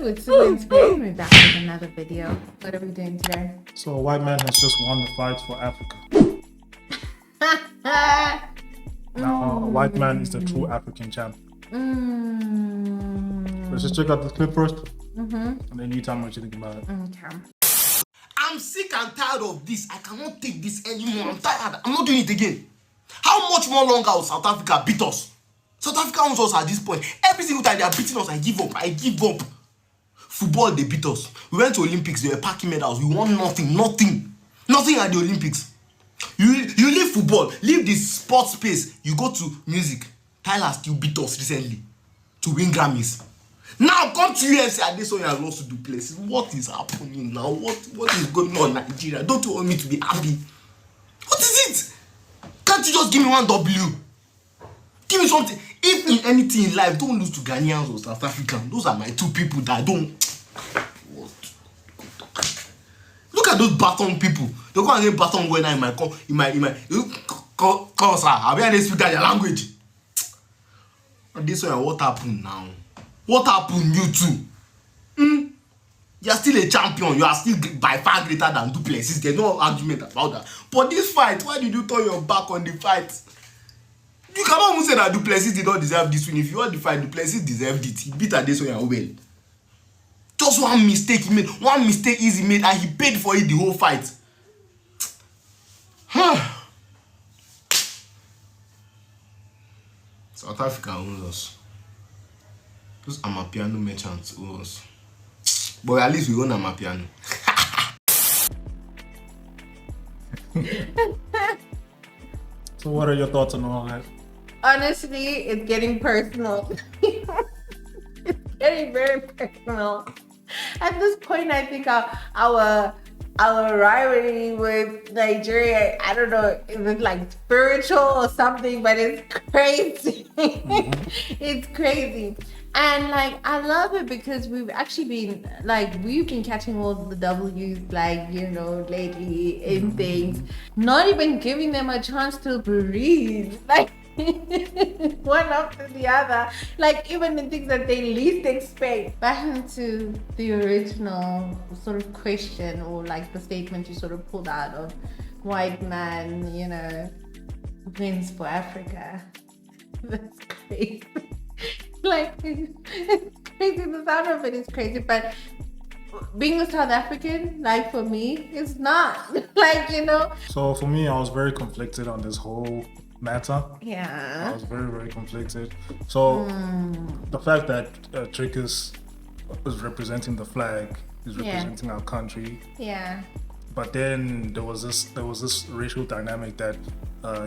Hello, it's Siblings Play. We're back with another video. What are we doing today? So a white man has just won the fight for Africa. Now a white man is the true African champion. Let's just check out the clip first. And then you tell me what you think about it. Okay. I'm sick and tired of this. I cannot take this anymore. I'm tired. I'm not doing it again. How much more longer will South Africa beat us? South Africa wants us at this point. Every single time they are beating us, I give up. I give up. Football, they beat us. We went to Olympics, they were packing medals. We won nothing. Nothing at the Olympics. You leave football, leave the sports space, you go to music. Tyler still beat us recently to win Grammys. Now come to UFC and this one has lost to do places. What is happening now? What is going on in Nigeria? Don't you want me to be happy? What is it? Can't you just give me one W? Give me something. If in anything in life, don't lose to Ghanaians or South Africans. Those are my two people that I don't. What? Look at those baton people. They go and get baton going in my come sir. I mean, they speak their language. And this one, what happened now? What happened, you two? You are still a champion. You are still by far greater than Duplessis. There's no argument about that. But this fight, why did you turn your back on the fight? You cannot even say that Duplessis did not deserve this win. If you want the fight, Duplessis deserved it. He beat Adesanya well. Just one mistake he made. One mistake he made and he paid for it the whole fight. South Africa owns us. Those Amapiano merchants own us. But at least we own Amapiano. So what are your thoughts on all that? Honestly, it's getting personal. It's getting very personal. At this point, I think our rivalry with Nigeria, I don't know, is it like spiritual or something, but it's crazy. It's crazy. And like, I love it because we've actually been we've been catching all the W's lately in things, not even giving them a chance to breathe. One after the other, even in things that they least expect. Back into the original sort of question or the statement you sort of pulled out of white man, wins for Africa. That's crazy. It's crazy. The sound of it is crazy, but being a South African, for me, it's not. So for me, I was very conflicted on this whole matter. Yeah. I was very, very conflicted. So the fact that Dricus is representing the flag, is representing our country. Yeah. But then there was this racial dynamic that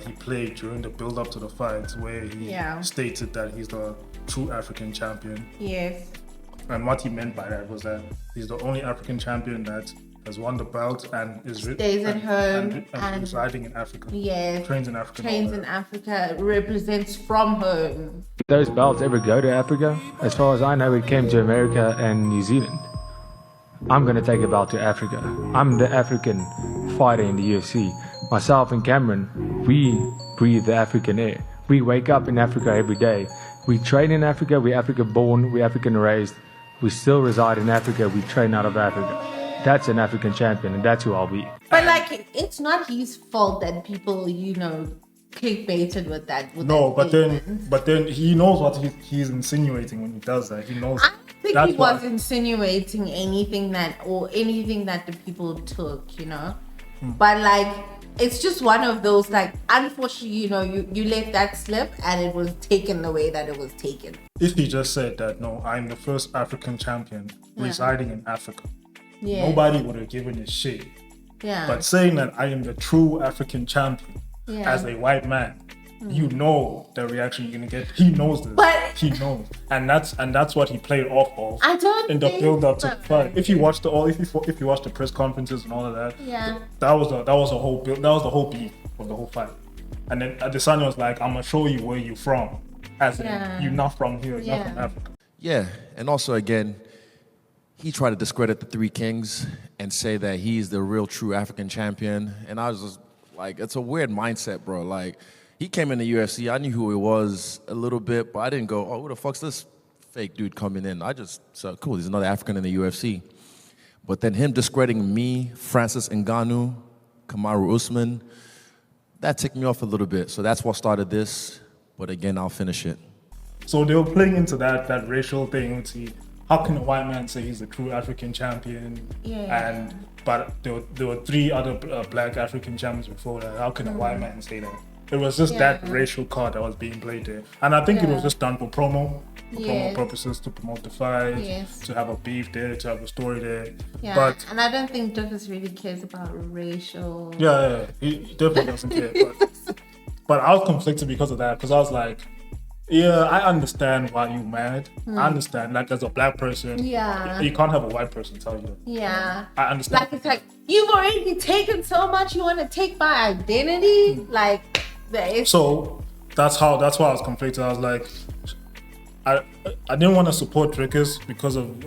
he played during the build-up to the fight, where he stated that he's the true African champion. Yes. And what he meant by that was that he's the only African champion that has won the belt and stays at home and residing in Africa. Yes. Trains in Africa. Represents from home. Those belts ever go to Africa? As far as I know, it came to America and New Zealand. I'm going to take a belt to Africa. I'm the African fighter in the UFC. Myself and Cameron, we breathe the African air. We wake up in Africa every day. We train in Africa, we're African born, we're African raised. We still reside in Africa, we train out of Africa. That's an African champion, and that's who I'll be. But it's not his fault that people, clickbaited with that. But then he knows what he's insinuating when he does that. He knows. I don't think he was insinuating anything that the people took, But it's just one of those unfortunately, you let that slip and it was taken the way that it was taken. If he just said that, no, I'm the first African champion residing in Africa, nobody would have given a shit. Yeah. But saying that I am the true African champion as a white man, you know the reaction you're gonna get. He knows this. He knows, and that's what he played off of. I don't in the build up to the fight. If you watch if you watch the press conferences and all of that, that was the whole build. That was the whole beef of the whole fight. And then Adesanya was like, "I'm gonna show you where you're from, as in you're not from here, you're not from Africa." Yeah, and also again, he tried to discredit the Three Kings and say that he's the real true African champion, and I was just like, it's a weird mindset, bro. He came in the UFC, I knew who he was a little bit, but I didn't go, oh, who the fuck's this fake dude coming in. I just said, cool, there's another African in the UFC. But then him discrediting me, Francis Ngannou, Kamaru Usman, that ticked me off a little bit. So that's what started this. But again, I'll finish it. So they were playing into that racial thing. See, how can a white man say he's a true African champion? Yeah. But there were 3 other black African champions before that. How can a white man say that? It was just that racial card that was being played there, and I think it was just done for promo purposes, to promote the fight, to have a beef there, to have a story there. Yeah, But and I don't think Dricus really cares about racial. yeah, he definitely doesn't care. But I was conflicted because of that, because I was like, yeah, I understand why you mad. I understand, like, as a black person, you can't have a white person tell you that. Yeah, I understand. like it's like you've already taken so much. You want to take my identity, like. So that's why I was conflicted. I was like, I didn't want to support Dricus because of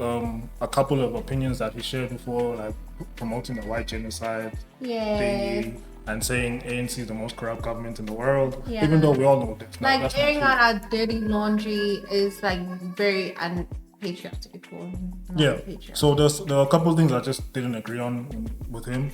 a couple of opinions that he shared before, like promoting the white genocide thingy and saying ANC is the most corrupt government in the world, even though we all know this. Like airing out our dirty laundry is like very unpatriotic. So there were a couple of things I just didn't agree on with him,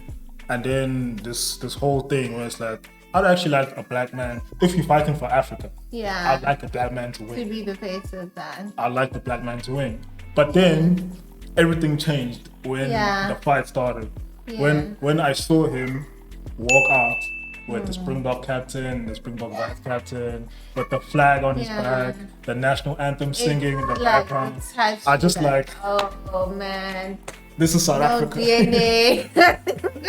and then this whole thing where it's like, I'd actually like a black man, if you're fighting for Africa, I'd like a black man to win. To be the face of that. I'd like the black man to win. But then everything changed when the fight started. When I saw him walk out with the Springbok captain, the Springbok vice captain, with the flag on his back, the national anthem singing in the background, I just like, oh man. This is South Africa. DNA.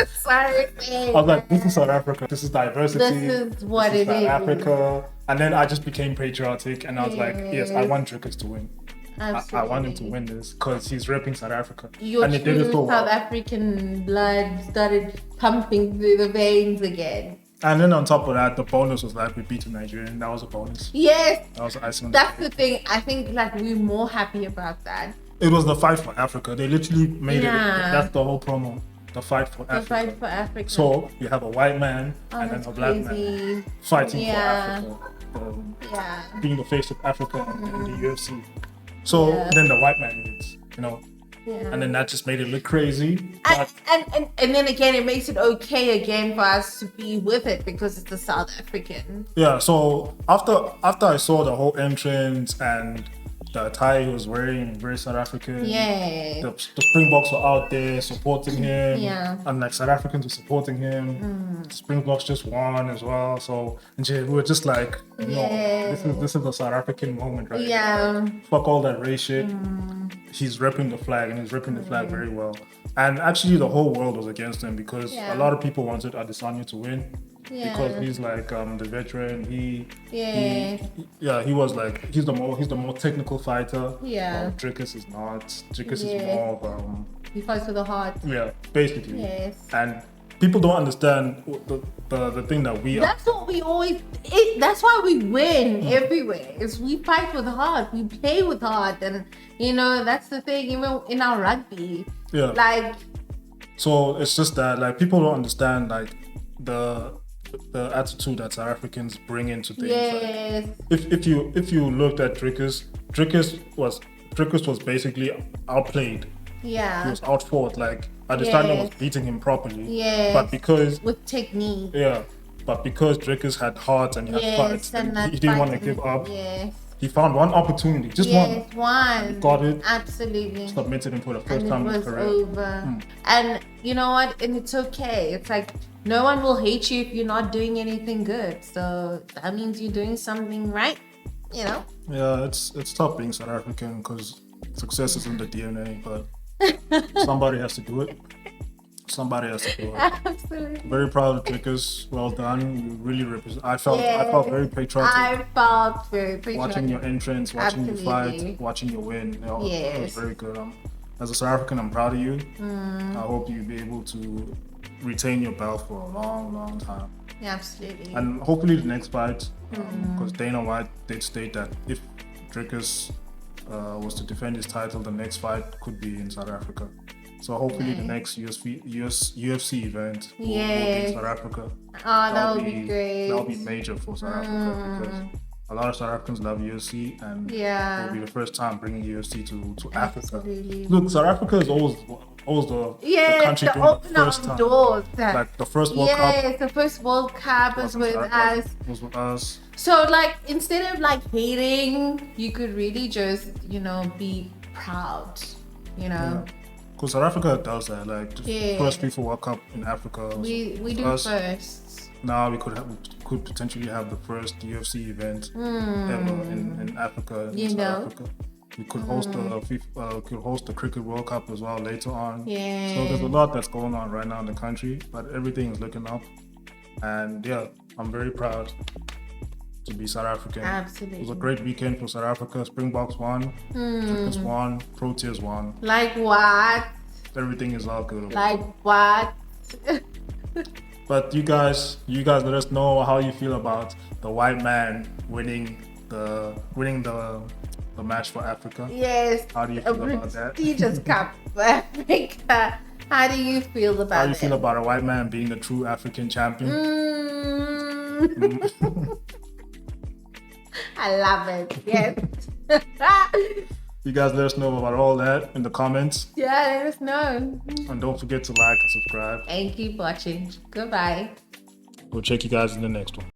Sorry. I was like, this is South Africa. This is diversity. This is what this it is. South Africa. And then I just became patriotic, and I was like, yes, I want Dricus to win. I want him to win this because he's repping South Africa. Your and true South African blood started pumping through the veins again. And then on top of that, the bonus was like we beat the Nigerian. That was a bonus. Yes. That was icing on That's the thing. I think like we're more happy about that. It was the fight for Africa. They literally made it. That's the whole promo. The fight for Africa. The fight for Africa. So you have a white man and then a black man fighting for Africa. Being the face of Africa in the UFC. So then the white man wins, you know. And then that just made it look crazy. And then again, it makes it okay again for us to be with it because it's a South African. Yeah, so after I saw the whole entrance and the attire he was wearing, very South African. Yeah. The Springboks were out there supporting him. Yeah. And like South Africans were supporting him. The Springboks just won as well. So we were just like, no, this is a South African moment right here. Fuck all that race shit. He's repping the flag and he's repping the flag very well. And actually the whole world was against him because a lot of people wanted Adesanya to win. Because he's like the veteran. He was like he's the more technical fighter. Dricus is not. Dricus is more of he fights with the heart. Yeah, basically. Yes. And people don't understand the thing that we. That's what we always. That's why we win everywhere. Is we fight with heart. We play with heart, and that's the thing. Even in our rugby. Yeah. Like. So it's just that like people don't understand like the attitude that South Africans bring into things. Yes. Like, if you looked at Dricus was basically outplayed. Yeah. He was outfought. Like Adesanya was beating him properly. Yeah. But because with technique. Yeah. But because Dricus had heart and he had fights, he didn't want to give up. Yes. He found one opportunity, just one. He got it. Absolutely. Submitted him for the first time in his career. Over. And you know what? And it's okay. It's like no one will hate you if you're not doing anything good. So that means you're doing something right. Yeah, it's tough being South African because success is in the DNA, but somebody has to do it. Somebody has to do it. Absolutely. Very proud of Dricus. Well done. You really represent. I felt very patriotic. I felt very patriotic. Watching your entrance, watching you fight, watching you win. It was very good. As a South African, I'm proud of you. I hope you'll be able to retain your belt for a long, long time. Yeah, absolutely. And hopefully the next fight, because Dana White did state that if Dricus was to defend his title, the next fight could be in South Africa. So hopefully the next UFC event will be in South Africa. Oh, that would be great. That would be major for South Africa because A lot of South Africans love UFC, and Yeah. it'll be the first time bringing UFC to Africa. Absolutely. Look, South Africa is always the country the doing the opener first of time. doors. Like the first World Cup Yes, the first World Cup was with us. was with us. So like instead of like hating, you could really just, be proud, Because South Africa does that. Like the first FIFA World Cup in Africa. Was We with do us. first. Now we could potentially have the first UFC event ever in Africa. In South Africa. We could host the FIFA, could host the Cricket World Cup as well later on. Yeah. So there's a lot that's going on right now in the country, but everything is looking up. And yeah, I'm very proud to be South African. Absolutely. It was a great weekend for South Africa. Springboks won, Dricus won, Proteas won. Like what? Everything is all good. Like what? But you guys let us know how you feel about the white man winning the match for Africa. Yes. How do you feel about that? Prestigious Cup for Africa. How do you feel about How do it? you feel about a white man being the true African champion? I love it. Yes. You guys let us know about all that in the comments. Yeah, let us know. And don't forget to like and subscribe. And keep watching. Goodbye. We'll check you guys in the next one.